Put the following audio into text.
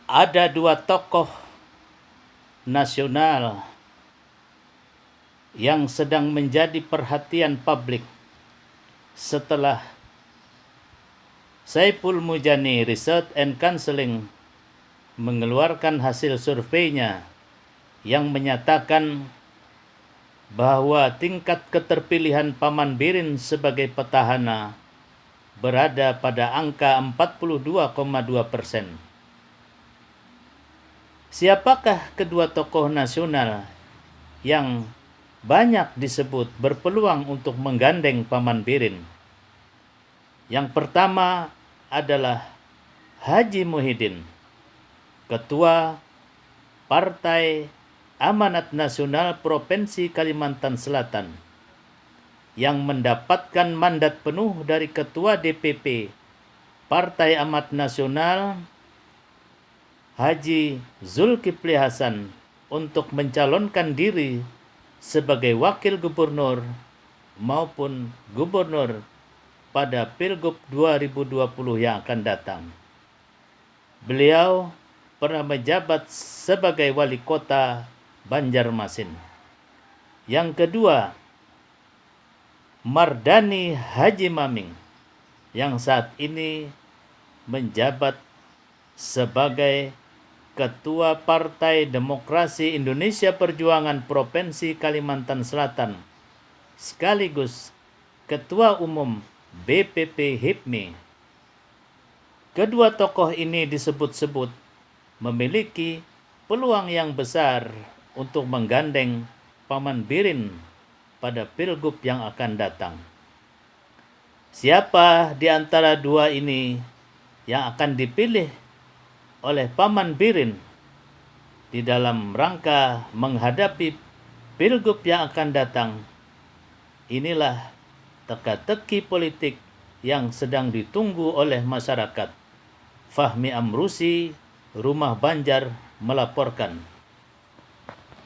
Ada dua tokoh nasional yang sedang menjadi perhatian publik setelah Saiful Mujani Research and Counseling mengeluarkan hasil surveinya yang menyatakan bahwa tingkat keterpilihan Paman Birin sebagai petahana berada pada angka 42,2%. Siapakah kedua tokoh nasional yang banyak disebut berpeluang untuk menggandeng Paman Birin? Yang pertama adalah Haji Muhyiddin, Ketua Partai Amanat Nasional Provinsi Kalimantan Selatan, yang mendapatkan mandat penuh dari Ketua DPP Partai Amanat Nasional Haji Zulkifli Hasan untuk mencalonkan diri sebagai wakil gubernur maupun gubernur pada Pilgub 2020 yang akan datang. Beliau pernah menjabat sebagai wali kota Banjarmasin. Yang kedua, Mardani Haji Maming yang saat ini menjabat sebagai Ketua Partai Demokrasi Indonesia Perjuangan Provinsi Kalimantan Selatan sekaligus Ketua Umum BPP HIPMI. Kedua tokoh ini disebut-sebut memiliki peluang yang besar untuk menggandeng Paman Birin pada Pilgub yang akan datang. Siapa di antara dua ini yang akan dipilih oleh Paman Birin di dalam rangka menghadapi Pilgub yang akan datang? Inilah teka-teki politik yang sedang ditunggu oleh masyarakat. Fahmi Amrusi, Rumah Banjar, melaporkan.